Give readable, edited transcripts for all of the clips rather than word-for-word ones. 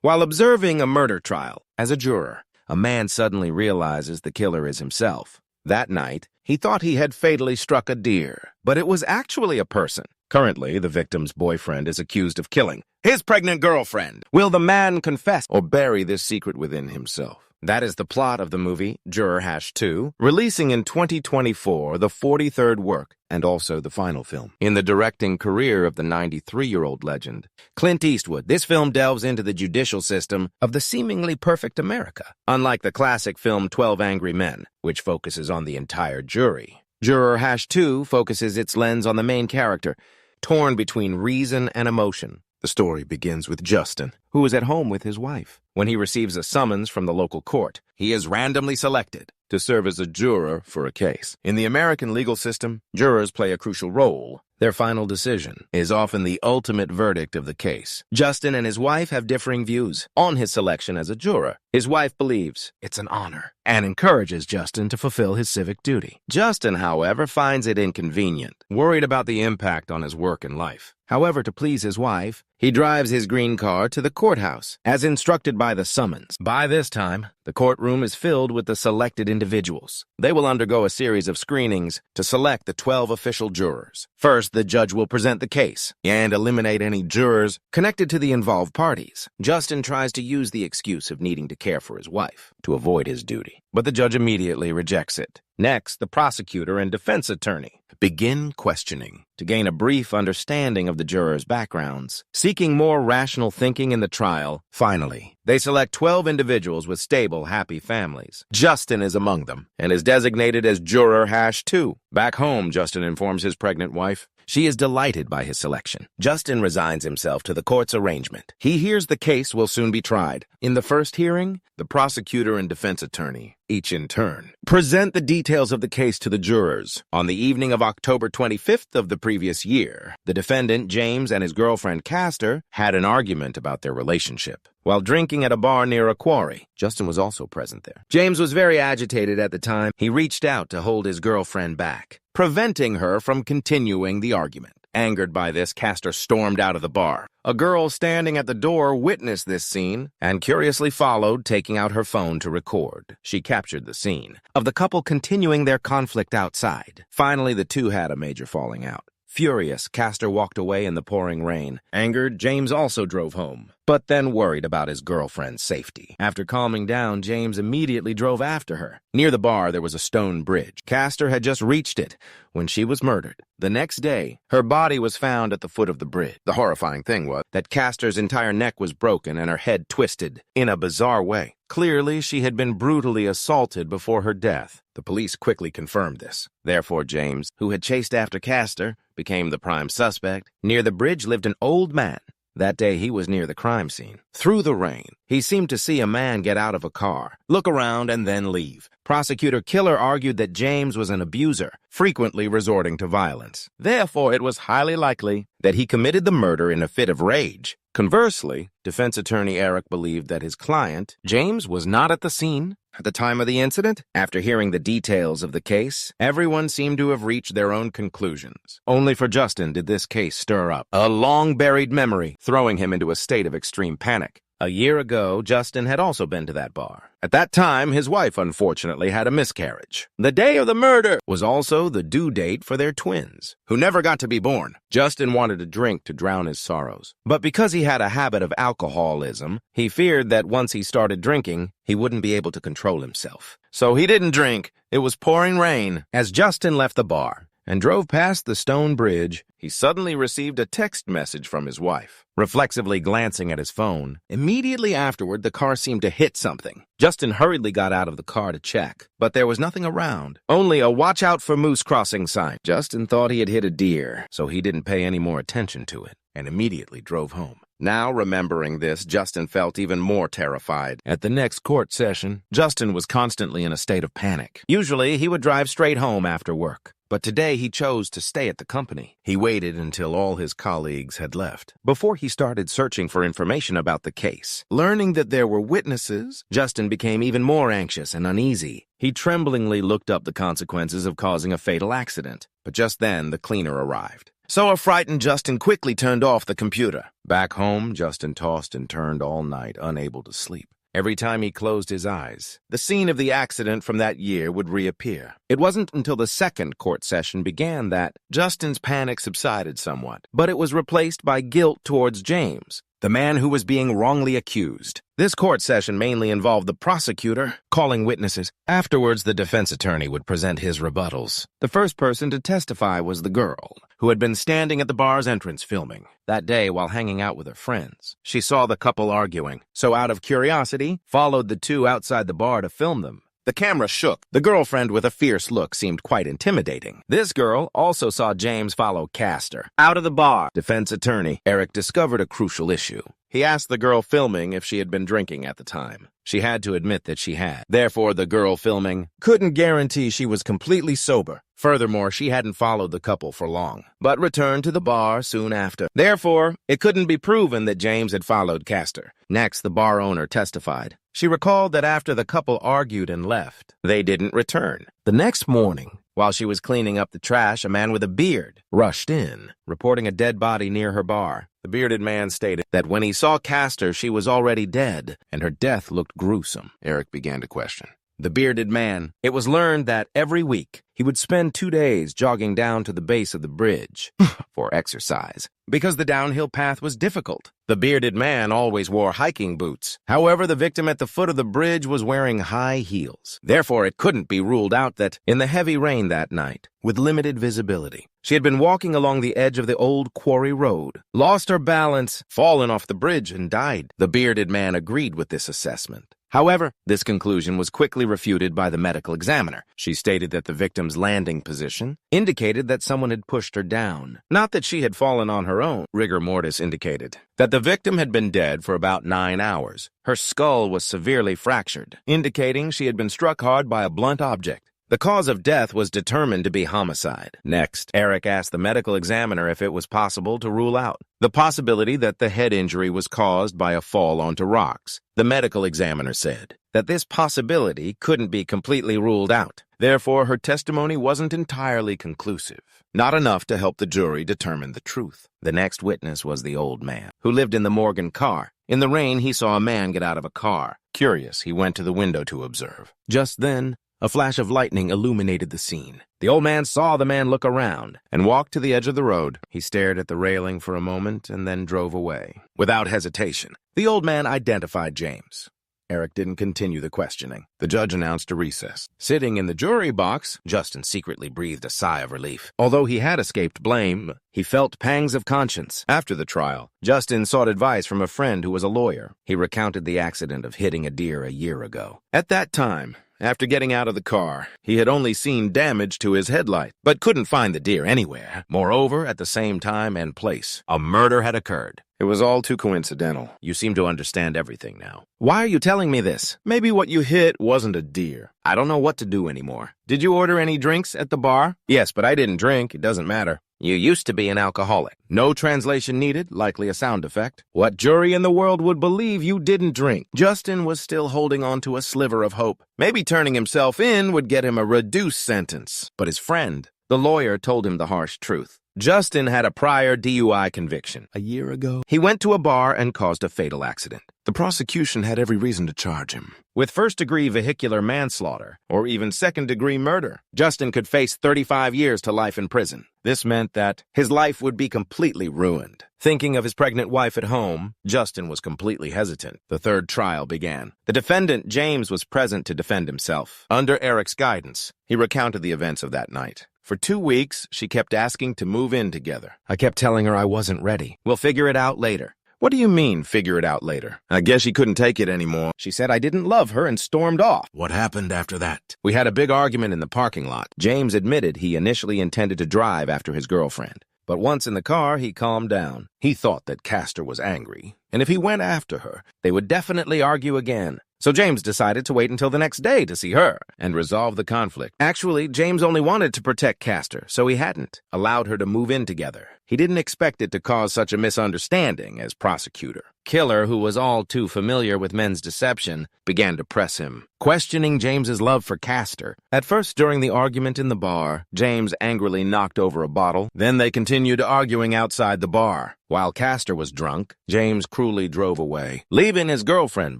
While observing a murder trial as a juror, a man suddenly realizes the killer is himself. That night, he thought he had fatally struck a deer, but it was actually a person. Currently, the victim's boyfriend is accused of killing his pregnant girlfriend. Will the man confess or bury this secret within himself? That is the plot of the movie Juror 2, releasing in 2024, the 43rd work and also the final film in the directing career of the 93-year-old legend, Clint Eastwood. This film delves into the judicial system of the seemingly perfect America, unlike the classic film 12 Angry Men, which focuses on the entire jury. Juror 2 focuses its lens on the main character, torn between reason and emotion. The story begins with Justin, who is at home with his wife. When he receives a summons from the local court, he is randomly selected to serve as a juror for a case. In the American legal system, jurors play a crucial role. Their final decision is often the ultimate verdict of the case. Justin and his wife have differing views on his selection as a juror. His wife believes it's an honor and encourages Justin to fulfill his civic duty. Justin, however, finds it inconvenient, worried about the impact on his work and life. However, to please his wife, he drives his green car to the courthouse, as instructed by the summons. By this time, the courtroom is filled with the selected individuals. They will undergo a series of screenings to select the 12 official jurors. First, the judge will present the case and eliminate any jurors connected to the involved parties. Justin tries to use the excuse of needing to care for his wife to avoid his duty, but the judge immediately rejects it. Next, the prosecutor and defense attorney begin questioning to gain a brief understanding of the jurors' backgrounds, seeking more rational thinking in the trial. Finally, they select 12 individuals with stable, happy families. Justin is among them and is designated as Juror 2. Back home, Justin informs his pregnant wife. She is delighted by his selection. Justin resigns himself to the court's arrangement. He hears the case will soon be tried. In the first hearing, the prosecutor and defense attorney, each in turn, present the details of the case to the jurors. On the evening of October 25th of the previous year, the defendant, James, and his girlfriend, Castor, had an argument about their relationship. While drinking at a bar near a quarry, Justin was also present there. James was very agitated at the time. He reached out to hold his girlfriend back, preventing her from continuing the argument. Angered by this, Castor stormed out of the bar. A girl standing at the door witnessed this scene and curiously followed, taking out her phone to record. She captured the scene of the couple continuing their conflict outside. Finally, the two had a major falling out. Furious, Castor walked away in the pouring rain. Angered, James also drove home, but then worried about his girlfriend's safety. After calming down, James immediately drove after her. Near the bar, there was a stone bridge. Castor had just reached it when she was murdered. The next day, her body was found at the foot of the bridge. The horrifying thing was that Castor's entire neck was broken and her head twisted in a bizarre way. Clearly, she had been brutally assaulted before her death. The police quickly confirmed this. Therefore, James, who had chased after Castor, became the prime suspect. Near the bridge lived an old man. That day, he was near the crime scene. Through the rain, he seemed to see a man get out of a car, look around, and then leave. Prosecutor Killer argued that James was an abuser, frequently resorting to violence. Therefore, it was highly likely that he committed the murder in a fit of rage. Conversely, defense attorney Eric believed that his client, James, was not at the scene at the time of the incident. After hearing the details of the case, everyone seemed to have reached their own conclusions. Only for Justin did this case stir up a long-buried memory, throwing him into a state of extreme panic. A year ago, Justin had also been to that bar. At that time, his wife unfortunately had a miscarriage. The day of the murder was also the due date for their twins, who never got to be born. Justin wanted a drink to drown his sorrows. But because he had a habit of alcoholism, he feared that once he started drinking, he wouldn't be able to control himself. So he didn't drink. It was pouring rain. As Justin left the bar and drove past the stone bridge, he suddenly received a text message from his wife. Reflexively glancing at his phone, immediately afterward, the car seemed to hit something. Justin hurriedly got out of the car to check, but there was nothing around, only a "Watch out for moose crossing" sign. Justin thought he had hit a deer, so he didn't pay any more attention to it and immediately drove home. Now, remembering this, Justin felt even more terrified. At the next court session, Justin was constantly in a state of panic. Usually, he would drive straight home after work. But today he chose to stay at the company. He waited until all his colleagues had left before he started searching for information about the case. Learning that there were witnesses, Justin became even more anxious and uneasy. He tremblingly looked up the consequences of causing a fatal accident. But just then, the cleaner arrived. So a frightened Justin quickly turned off the computer. Back home, Justin tossed and turned all night, unable to sleep. Every time he closed his eyes, the scene of the accident from that year would reappear. It wasn't until the second court session began that Justin's panic subsided somewhat, but it was replaced by guilt towards James, the man who was being wrongly accused. This court session mainly involved the prosecutor calling witnesses. Afterwards, the defense attorney would present his rebuttals. The first person to testify was the girl, who had been standing at the bar's entrance filming. That day, while hanging out with her friends, she saw the couple arguing, so out of curiosity, followed the two outside the bar to film them. The camera shook. The girlfriend with a fierce look seemed quite intimidating. This girl also saw James follow Castor out of the bar. Defense attorney Eric discovered a crucial issue. He asked the girl filming if she had been drinking at the time. She had to admit that she had. Therefore, the girl filming couldn't guarantee she was completely sober. Furthermore, she hadn't followed the couple for long, but returned to the bar soon after. Therefore, it couldn't be proven that James had followed Castor. Next, the bar owner testified. She recalled that after the couple argued and left, they didn't return. The next morning, while she was cleaning up the trash, a man with a beard rushed in, reporting a dead body near her bar. The bearded man stated that when he saw Castor, she was already dead, and her death looked gruesome. Eric began to question the bearded man. It was learned that every week he would spend 2 days jogging down to the base of the bridge for exercise, because the downhill path was difficult. The bearded man always wore hiking boots. However, the victim at the foot of the bridge was wearing high heels. Therefore, it couldn't be ruled out that, in the heavy rain that night, with limited visibility, she had been walking along the edge of the old quarry road, lost her balance, fallen off the bridge, and died. The bearded man agreed with this assessment. However, this conclusion was quickly refuted by the medical examiner. She stated that the victim's landing position indicated that someone had pushed her down, not that she had fallen on her own. Rigor mortis indicated that the victim had been dead for about 9 hours. Her skull was severely fractured, indicating she had been struck hard by a blunt object. The cause of death was determined to be homicide. Next, Eric asked the medical examiner if it was possible to rule out the possibility that the head injury was caused by a fall onto rocks. The medical examiner said that this possibility couldn't be completely ruled out. Therefore, her testimony wasn't entirely conclusive, not enough to help the jury determine the truth. The next witness was the old man, who lived in the Morgan car. In the rain, he saw a man get out of a car. Curious, he went to the window to observe. Just then, a flash of lightning illuminated the scene. The old man saw the man look around and walked to the edge of the road. He stared at the railing for a moment and then drove away. Without hesitation, the old man identified James. Eric didn't continue the questioning. The judge announced a recess. Sitting in the jury box, Justin secretly breathed a sigh of relief. Although he had escaped blame, he felt pangs of conscience. After the trial, Justin sought advice from a friend who was a lawyer. He recounted the accident of hitting a deer a year ago. At that time, after getting out of the car, he had only seen damage to his headlight, but couldn't find the deer anywhere. Moreover, at the same time and place, a murder had occurred. It was all too coincidental. You seem to understand everything now. Why are you telling me this? Maybe what you hit wasn't a deer. I don't know what to do anymore. Did you order any drinks at the bar? Yes, but I didn't drink. It doesn't matter. You used to be an alcoholic. No translation needed, likely a sound effect. What jury in the world would believe you didn't drink? Justin was still holding on to a sliver of hope. Maybe turning himself in would get him a reduced sentence. But his friend, the lawyer, told him the harsh truth. Justin had a prior DUI conviction. A year ago, he went to a bar and caused a fatal accident. The prosecution had every reason to charge him with first-degree vehicular manslaughter or even second-degree murder. Justin could face 35 years to life in prison. This meant that his life would be completely ruined. Thinking of his pregnant wife at home, Justin was completely hesitant. The third trial began. The defendant, James, was present to defend himself. Under Eric's guidance, he recounted the events of that night. For 2 weeks, she kept asking to move in together. I kept telling her I wasn't ready. We'll figure it out later. What do you mean, figure it out later? I guess she couldn't take it anymore. She said I didn't love her and stormed off. What happened after that? We had a big argument in the parking lot. James admitted he initially intended to drive after his girlfriend. But once in the car, he calmed down. He thought that Castor was angry, and if he went after her, they would definitely argue again. So James decided to wait until the next day to see her and resolve the conflict. Actually, James only wanted to protect Castor, so he hadn't allowed her to move in together. He didn't expect it to cause such a misunderstanding as prosecutor. Killer, who was all too familiar with men's deception, began to press him, questioning James's love for Castor. At first, during the argument in the bar, James angrily knocked over a bottle. Then they continued arguing outside the bar. While Castor was drunk, James cruelly drove away, leaving his girlfriend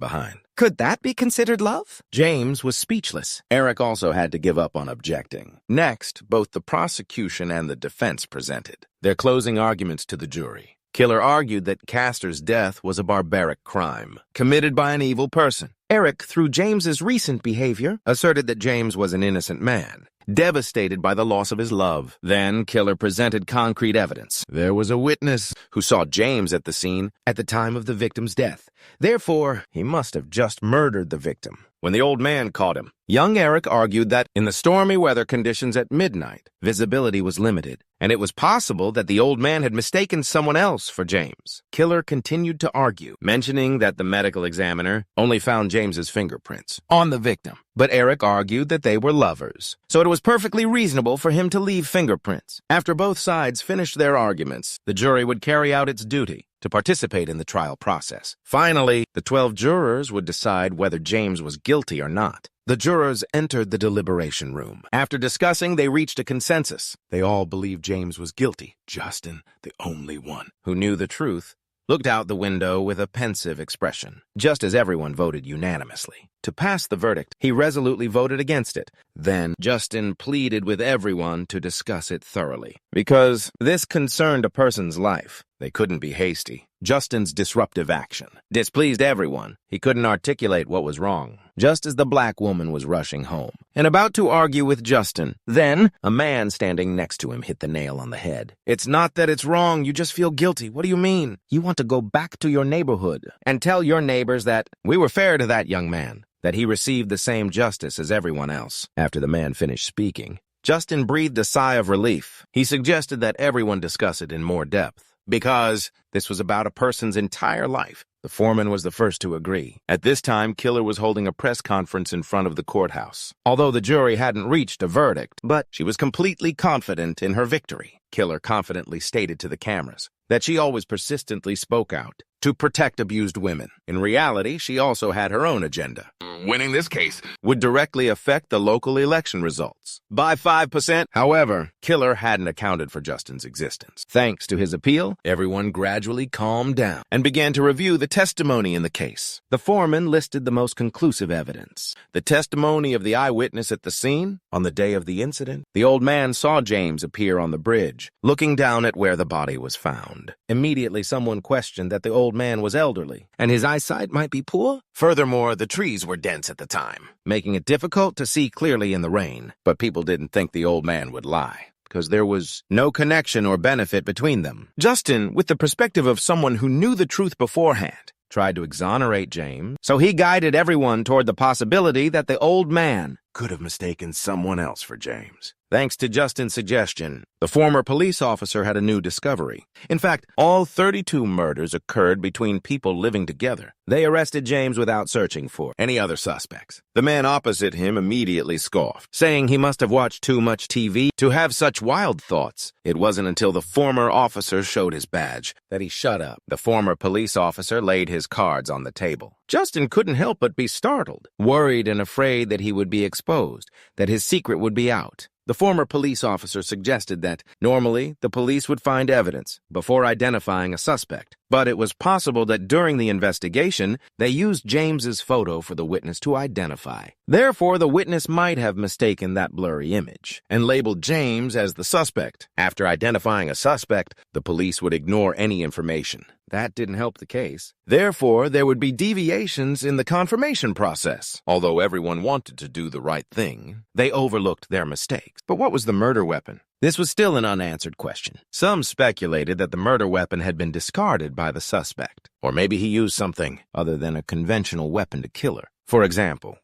behind. Could that be considered love? James was speechless. Eric also had to give up on objecting. Next, both the prosecution and the defense presented their closing arguments to the jury. Killer argued that Castor's death was a barbaric crime, committed by an evil person. Eric, through James's recent behavior, asserted that James was an innocent man, devastated by the loss of his love. Then, Killer presented concrete evidence. There was a witness who saw James at the scene at the time of the victim's death. Therefore, he must have just murdered the victim when the old man caught him. Young Eric argued that in the stormy weather conditions at midnight, visibility was limited, and it was possible that the old man had mistaken someone else for James. Killer continued to argue, mentioning that the medical examiner only found James's fingerprints on the victim. But Eric argued that they were lovers, so it was perfectly reasonable for him to leave fingerprints. After both sides finished their arguments, the jury would carry out its duty to participate in the trial process. Finally, the 12 jurors would decide whether James was guilty or not. The jurors entered the deliberation room. After discussing, they reached a consensus. They all believed James was guilty. Justin, the only one who knew the truth, looked out the window with a pensive expression, just as everyone voted unanimously. To pass the verdict, he resolutely voted against it. Then Justin pleaded with everyone to discuss it thoroughly. Because this concerned a person's life, they couldn't be hasty. Justin's disruptive action displeased everyone. He couldn't articulate what was wrong, just as the black woman was rushing home and about to argue with Justin. Then, a man standing next to him hit the nail on the head. It's not that it's wrong, you just feel guilty. What do you mean? You want to go back to your neighborhood and tell your neighbors that we were fair to that young man, that he received the same justice as everyone else. After the man finished speaking, Justin breathed a sigh of relief. He suggested that everyone discuss it in more depth, because this was about a person's entire life. The foreman was the first to agree. At this time, Killer was holding a press conference in front of the courthouse. Although the jury hadn't reached a verdict, but she was completely confident in her victory. Killer confidently stated to the cameras that she always persistently spoke out to protect abused women. In reality, she also had her own agenda. Winning this case would directly affect the local election results by 5%. However, Killer hadn't accounted for Justin's existence. Thanks to his appeal, everyone gradually calmed down and began to review the testimony in the case. The foreman listed the most conclusive evidence: the testimony of the eyewitness at the scene on the day of the incident. The old man saw James appear on the bridge, looking down at where the body was found. Immediately, someone questioned that the old man was elderly and his eyesight might be poor. Furthermore, the trees were dense at the time, making it difficult to see clearly in the rain. But people didn't think the old man would lie, because there was no connection or benefit between them. Justin, with the perspective of someone who knew the truth beforehand, tried to exonerate James, so he guided everyone toward the possibility that the old man could have mistaken someone else for James. Thanks to Justin's suggestion, the former police officer had a new discovery. In fact, all 32 murders occurred between people living together. They arrested James without searching for any other suspects. The man opposite him immediately scoffed, saying he must have watched too much TV to have such wild thoughts. It wasn't until the former officer showed his badge that he shut up. The former police officer laid his cards on the table. Justin couldn't help but be startled, worried and afraid that he would be exposed, that his secret would be out. The former police officer suggested that, normally, the police would find evidence before identifying a suspect. But it was possible that during the investigation, they used James's photo for the witness to identify. Therefore, the witness might have mistaken that blurry image and labeled James as the suspect. After identifying a suspect, the police would ignore any information. That didn't help the case. Therefore, there would be deviations in the confirmation process. Although everyone wanted to do the right thing, they overlooked their mistakes. But what was the murder weapon? This was still an unanswered question. Some speculated that the murder weapon had been discarded by the suspect, or maybe he used something other than a conventional weapon to kill her. For example,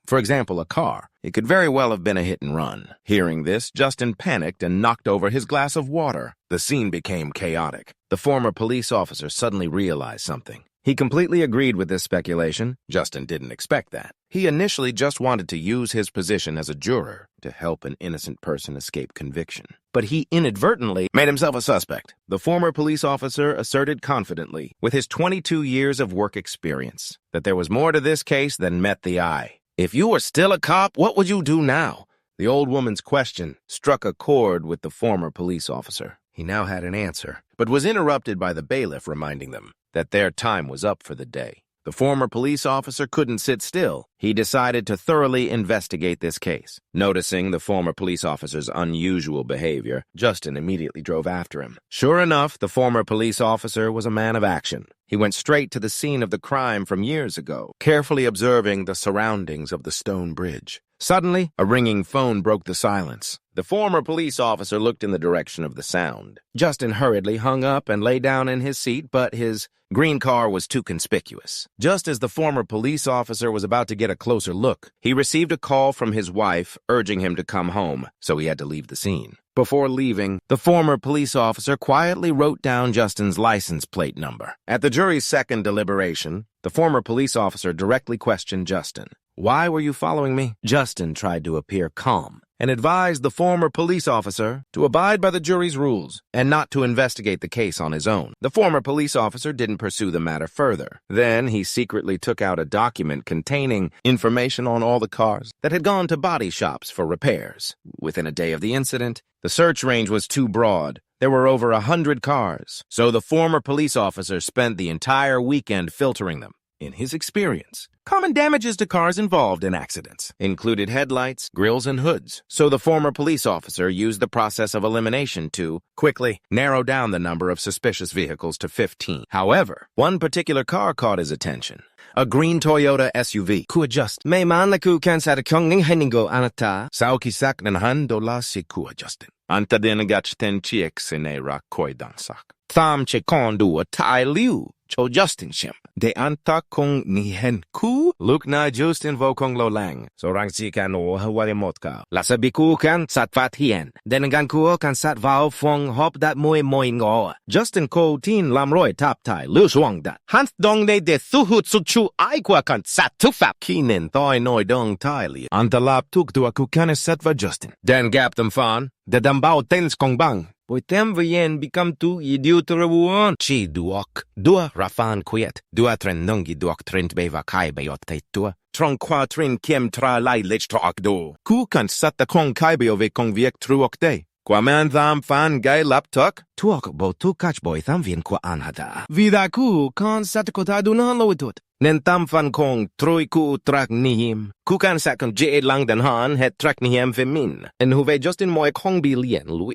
a car. It could very well have been a hit and run. Hearing this, Justin panicked and knocked over his glass of water. The scene became chaotic. The former police officer suddenly realized something. He completely agreed with this speculation. Justin didn't expect that. He initially just wanted to use his position as a juror to help an innocent person escape conviction. But he inadvertently made himself a suspect. The former police officer asserted confidently, with his 22 years of work experience, that there was more to this case than met the eye. If you were still a cop, what would you do now? The old woman's question struck a chord with the former police officer. He now had an answer, but was interrupted by the bailiff reminding them that their time was up for the day. The former police officer couldn't sit still. He decided to thoroughly investigate this case. Noticing the former police officer's unusual behavior, Justin immediately drove after him. Sure enough, the former police officer was a man of action. He went straight to the scene of the crime from years ago, carefully observing the surroundings of the stone bridge. Suddenly, a ringing phone broke the silence. The former police officer looked in the direction of the sound. Justin hurriedly hung up and lay down in his seat, but his green car was too conspicuous. Just as the former police officer was about to get a closer look, he received a call from his wife urging him to come home, so he had to leave the scene. Before leaving, the former police officer quietly wrote down Justin's license plate number. At the jury's second deliberation, the former police officer directly questioned Justin. "Why were you following me?" Justin tried to appear calm and advised the former police officer to abide by the jury's rules and not to investigate the case on his own. The former police officer didn't pursue the matter further. Then he secretly took out a document containing information on all the cars that had gone to body shops for repairs. Within a day of the incident, the search range was too broad. There were over 100 cars, so the former police officer spent the entire weekend filtering them. In his experience, common damages to cars involved in accidents included headlights, grills, and hoods. So the former police officer used the process of elimination to quickly narrow down the number of suspicious vehicles to 15. However, one particular car caught his attention. A green Toyota SUV. Ku adjust. May man la ku kan sa konging heningo anata. Sao kisak nan handola si ku adjustin. Anta din gachten chiek sinera koi dansak. Tham che kondu a tai liu. Cho Justin Shim. De anta kong ni hen ku. Luk na Justin vo kong lo lang. So rang si kan o hawari motka. La sabi ku kan sat fat hien. Denengan ku kan sat vao fong hop dat moi ngo. Justin ko tin lam roi tap tai lu swang dat. Hans dong de thuhut su chu ai kwa kan sat tu fap. Kinen thoi noi dong tai li. Anta lap tuk dua ku kan sat va Justin. Den gap them fan. De dambao tens kong bang. Poitem vien become tu idiot revuan. Chi duok. Dua rafan quiet. Dua tren nungi duok trent beva kai bayot te tua. Trong qua tren kiem tra lai lich to akdo. Ku kan sat the kong kai beove kong viek truok de. Qua man tham fan gay lap tuk. Tuok bo tu kach boy tham vien qua anhada. Vida ku kan sat ko ta du na lo tut. Nen tam fan kong troi ku trak nihim. Ku kan sat kong je lang den han het trak nihim femin. En huve Justin moy kong bilien lui.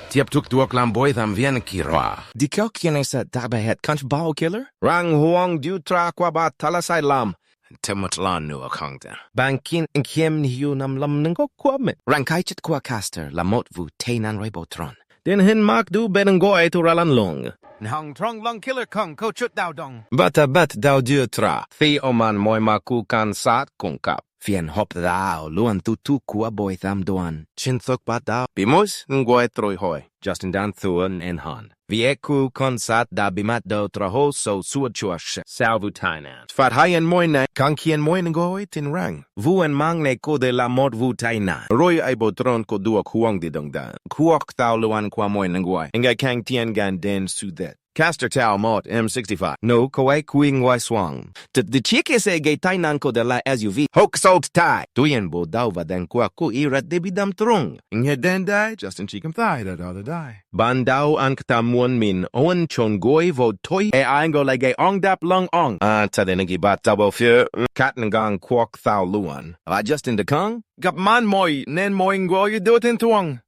Tiap tuk duok lam boy tham vien kiroa. Di kyo kiene sa dabe het kanch bao killer? Rang huang du tra kwa ba talasai lam. Temut lan nu a kong den. Bankin en kiem niu nam lam nengo kwa mit. Rang kai chit kwa caster la mot vu teinan rebotron. Den hin mak du benengoy tu ralan long. Nhang trong long killer kong ko chut dao dong. Bata bat dao du tra. Thi oman moy maku kan sat kong kap. Fien hop dao luan tu kua boy tham duan. Chin thuk bat dao. Bimus ngoy troi hoy. Justin dan thuan en han. Vieku konsat da bimat do traho so suad chuash. Salvu tainan. Fat hayan moyne. Kankien moyne ngoy tin rang. Vu en mangne ko de la mod vu tainan. Roy ay botron ko duok huang di dong da. Kuok tao luan kwa moyne ngoy. Ngay kang tien gan den su that. Caster Tao Mot M65. No Kawai Kuing Wai Swang. The chique se gay tainan ko de la SUV. Hoax old tai. Tuyen bo dauva den kwa ku irat debidam trung. Inge den dai, Justin Chicken Thigh da da dai. Bandao an ktamuan min owen chon goy vo toy. E aingo like a ong dap lung ong. Tadenegi bat double fear. Katngang kwok thou luan. Justin de Kong? Gap man moy nen moing go you do it in tuang.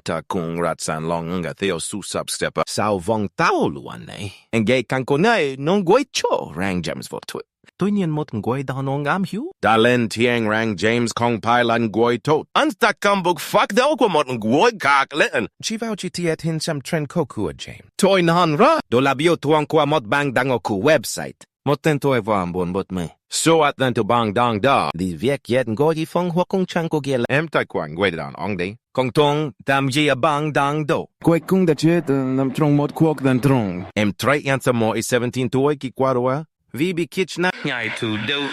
Ta kung rat san long nga theo su sub stepper. Sao vong tao luan ne. En gay kanko ne non goy cho rang James vo twit. Tuinian mot ngoy da nong am hu. Dalen tiang rang James Kong Pailan goy tot. Ansta kambuk fuck da okwa mot ngoy kak len. Chivao chitiet hin sam tren koku a James. Toy nan ra. Do labio tuang kwa mot bang dangoku website. Moten toy vam bon bot me. So at then to bang dang da. Di viek yet ngoy fong hokong chanko gel. Tai kwang goy dan ong de. Kong tong dam ji a bang dang do. Goy kung da chet nam trong mot kwok dan trong. Trai yansa mo is 17 toy ki kwarwa. Vibi Kichna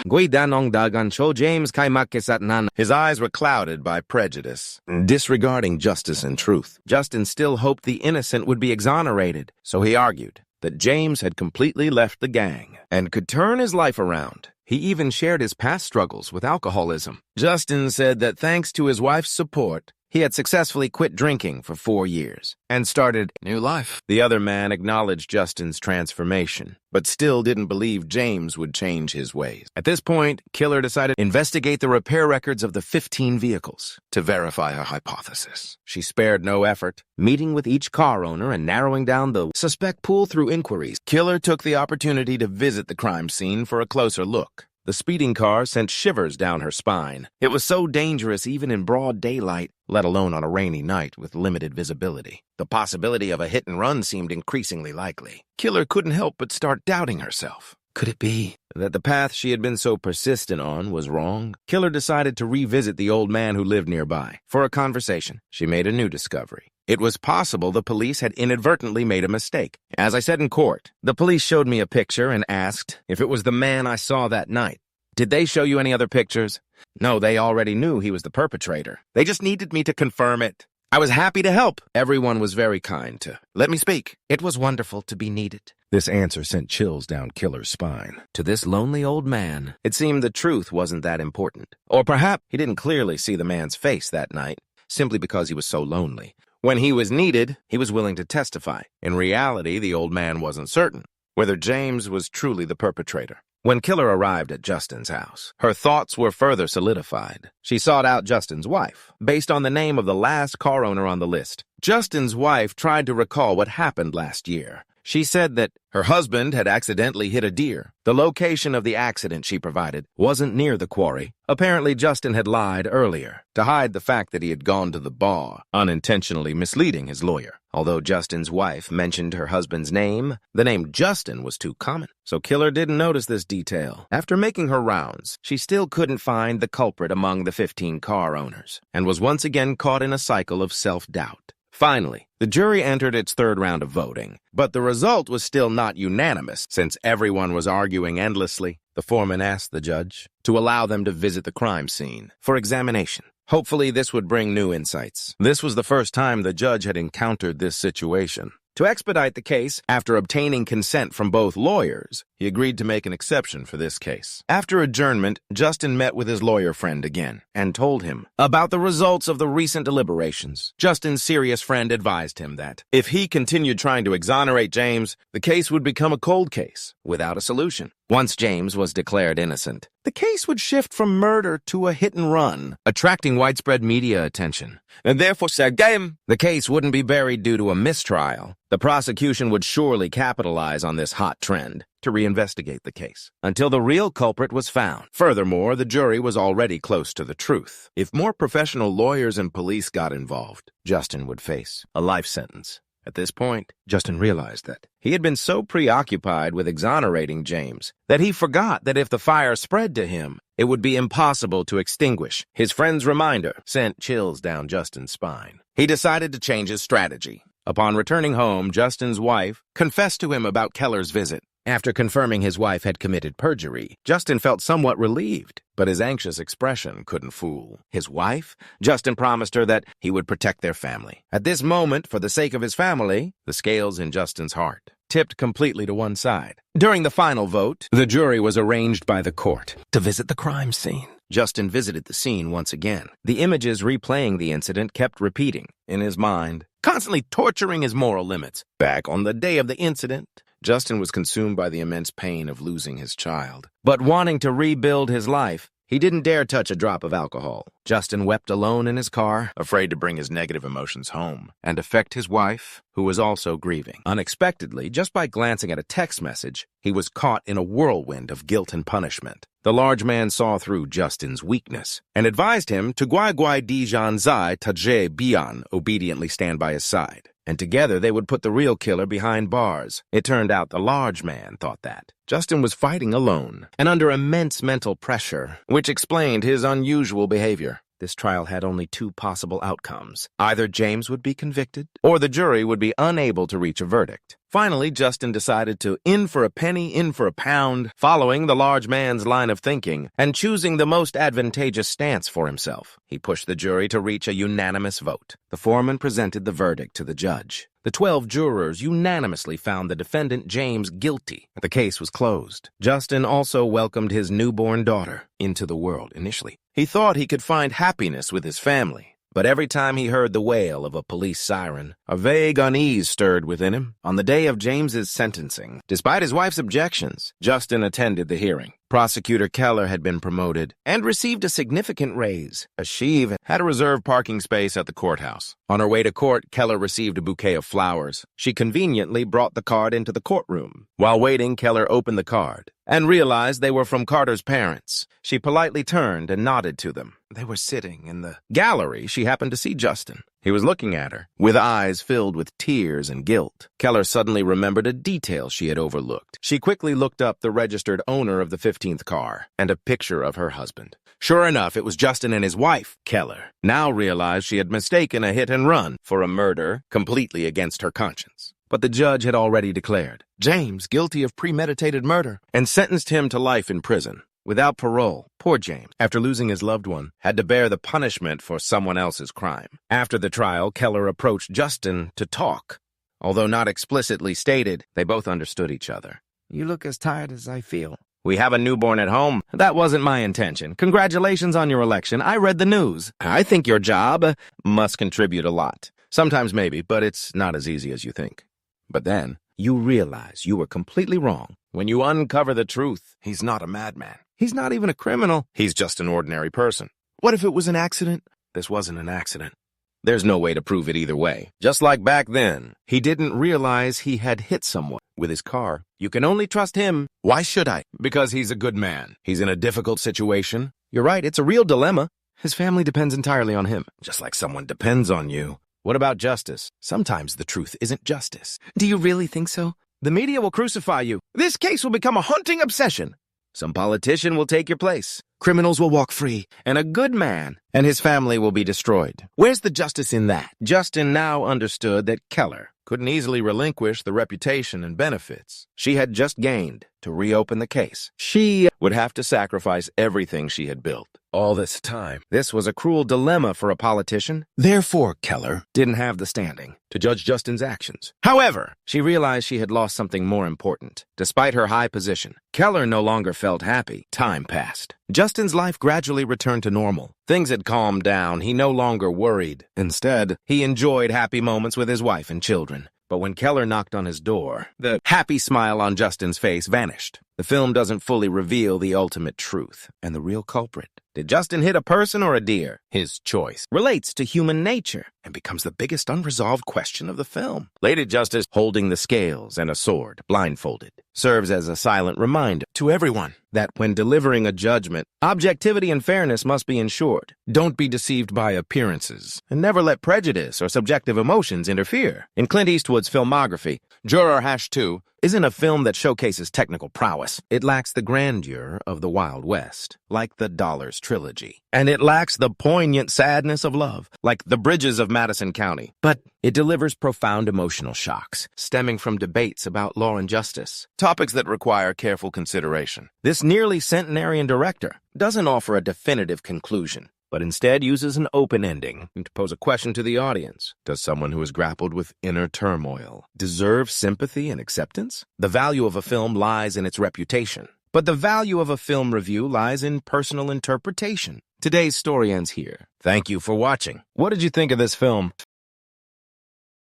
Guidanong Dagan Cho James Kaimakisatnan. His eyes were clouded by prejudice. Disregarding justice and truth, Justin still hoped the innocent would be exonerated, so he argued that James had completely left the gang and could turn his life around. He even shared his past struggles with alcoholism. Justin said that thanks to his wife's support, he had successfully quit drinking for 4 years and started a new life. The other man acknowledged Justin's transformation, but still didn't believe James would change his ways. At this point, Killer decided to investigate the repair records of the 15 vehicles to verify her hypothesis. She spared no effort, meeting with each car owner and narrowing down the suspect pool through inquiries. Killer took the opportunity to visit the crime scene for a closer look. The speeding car sent shivers down her spine. It was so dangerous even in broad daylight, let alone on a rainy night with limited visibility. The possibility of a hit and run seemed increasingly likely. Killer couldn't help but start doubting herself. Could it be that the path she had been so persistent on was wrong? Killer decided to revisit the old man who lived nearby. For a conversation, she made a new discovery. It was possible the police had inadvertently made a mistake. As I said in court, the police showed me a picture and asked if it was the man I saw that night. Did they show you any other pictures? No, they already knew he was the perpetrator. They just needed me to confirm it. I was happy to help. Everyone was very kind to let me speak. It was wonderful to be needed. This answer sent chills down Killer's spine. To this lonely old man, it seemed the truth wasn't that important. Or perhaps he didn't clearly see the man's face that night, simply because he was so lonely. When he was needed, he was willing to testify. In reality, the old man wasn't certain whether James was truly the perpetrator. When Killer arrived at Justin's house, her thoughts were further solidified. She sought out Justin's wife, based on the name of the last car owner on the list. Justin's wife tried to recall what happened last year. She said that her husband had accidentally hit a deer. The location of the accident she provided wasn't near the quarry. Apparently, Justin had lied earlier to hide the fact that he had gone to the bar, unintentionally misleading his lawyer. Although Justin's wife mentioned her husband's name, the name Justin was too common, so Killer didn't notice this detail. After making her rounds, she still couldn't find the culprit among the 15 car owners, and was once again caught in a cycle of self-doubt. Finally, the jury entered its third round of voting, but the result was still not unanimous since everyone was arguing endlessly. The foreman asked the judge to allow them to visit the crime scene for examination. Hopefully, this would bring new insights. This was the first time the judge had encountered this situation. To expedite the case, after obtaining consent from both lawyers, he agreed to make an exception for this case. After adjournment, Justin met with his lawyer friend again and told him about the results of the recent deliberations. Justin's serious friend advised him that if he continued trying to exonerate James, the case would become a cold case without a solution. Once James was declared innocent, the case would shift from murder to a hit and run, attracting widespread media attention. And therefore, the case wouldn't be buried due to a mistrial. The prosecution would surely capitalize on this hot trend to reinvestigate the case until the real culprit was found. Furthermore, the jury was already close to the truth. If more professional lawyers and police got involved, Justin would face a life sentence. At this point, Justin realized that he had been so preoccupied with exonerating James that he forgot that if the fire spread to him, it would be impossible to extinguish. His friend's reminder sent chills down Justin's spine. He decided to change his strategy. Upon returning home, Justin's wife confessed to him about Keller's visit. After confirming his wife had committed perjury, Justin felt somewhat relieved, but his anxious expression couldn't fool his wife. Justin promised her that he would protect their family. At this moment, for the sake of his family, the scales in Justin's heart tipped completely to one side. During the final vote, the jury was arranged by the court to visit the crime scene. Justin visited the scene once again. The images replaying the incident kept repeating in his mind, constantly torturing his moral limits. Back on the day of the incident, Justin was consumed by the immense pain of losing his child. But wanting to rebuild his life, he didn't dare touch a drop of alcohol. Justin wept alone in his car, afraid to bring his negative emotions home and affect his wife, who was also grieving. Unexpectedly, just by glancing at a text message, he was caught in a whirlwind of guilt and punishment. The large man saw through Justin's weakness and advised him to Guai Dijan Zai Taje Bian obediently stand by his side. And together they would put the real killer behind bars. It turned out the large man thought that Justin was fighting alone and under immense mental pressure, which explained his unusual behavior. This trial had only two possible outcomes. Either James would be convicted, or the jury would be unable to reach a verdict. Finally, Justin decided to in for a penny, in for a pound, following the large man's line of thinking and choosing the most advantageous stance for himself. He pushed the jury to reach a unanimous vote. The foreman presented the verdict to the judge. The 12 jurors unanimously found the defendant, James, guilty. The case was closed. Justin also welcomed his newborn daughter into the world initially. He thought he could find happiness with his family. But every time he heard the wail of a police siren, a vague unease stirred within him. On the day of James's sentencing, despite his wife's objections, Justin attended the hearing. Prosecutor Keller had been promoted and received a significant raise, as she even had a reserved parking space at the courthouse. On her way to court, Keller received a bouquet of flowers. She conveniently brought the card into the courtroom. While waiting, Keller opened the card and realized they were from Carter's parents. She politely turned and nodded to them. They were sitting in the gallery. She happened to see Justin. He was looking at her, with eyes filled with tears and guilt. Keller suddenly remembered a detail she had overlooked. She quickly looked up the registered owner of the 15th car and a picture of her husband. Sure enough, it was Justin and his wife. Keller now realized she had mistaken a hit and run for a murder completely against her conscience. But the judge had already declared James guilty of premeditated murder and sentenced him to life in prison without parole. Poor James, after losing his loved one, had to bear the punishment for someone else's crime. After the trial, Keller approached Justin to talk. Although not explicitly stated, they both understood each other. You look as tired as I feel. We have a newborn at home. That wasn't my intention. Congratulations on your election. I read the news. I think your job must contribute a lot. Sometimes maybe, but it's not as easy as you think. But then, you realize you were completely wrong. When you uncover the truth, he's not a madman. He's not even a criminal. He's just an ordinary person. What if it was an accident? This wasn't an accident. There's no way to prove it either way. Just like back then, he didn't realize he had hit someone with his car. You can only trust him. Why should I? Because he's a good man. He's in a difficult situation. You're right, it's a real dilemma. His family depends entirely on him, just like someone depends on you. What about justice? Sometimes the truth isn't justice. Do you really think so? The media will crucify you. This case will become a haunting obsession. Some politician will take your place. Criminals will walk free, and a good man and his family will be destroyed. Where's the justice in that? Justin now understood that Keller couldn't easily relinquish the reputation and benefits she had just gained to reopen the case. She would have to sacrifice everything she had built. All this time, this was a cruel dilemma for a politician. Therefore, Keller didn't have the standing to judge Justin's actions. However, she realized she had lost something more important. Despite her high position, Keller no longer felt happy. Time passed. Justin's life gradually returned to normal. Things had calmed down. He no longer worried. Instead, he enjoyed happy moments with his wife and children. But when Keller knocked on his door, the happy smile on Justin's face vanished. The film doesn't fully reveal the ultimate truth and the real culprit. Did Justin hit a person or a deer? His choice relates to human nature and becomes the biggest unresolved question of the film. Lady Justice, holding the scales and a sword, blindfolded, serves as a silent reminder to everyone that when delivering a judgment, objectivity and fairness must be ensured. Don't be deceived by appearances, and never let prejudice or subjective emotions interfere. In Clint Eastwood's filmography, Juror #2 isn't a film that showcases technical prowess. It lacks the grandeur of the Wild West, like the Dollars trilogy. And it lacks the poignant sadness of love, like The Bridges of Madison County. But it delivers profound emotional shocks, stemming from debates about law and justice, topics that require careful consideration. This nearly centenarian director doesn't offer a definitive conclusion, but instead uses an open ending to pose a question to the audience. Does someone who has grappled with inner turmoil deserve sympathy and acceptance? The value of a film lies in its reputation, but the value of a film review lies in personal interpretation. Today's story ends here. Thank you for watching. What did you think of this film?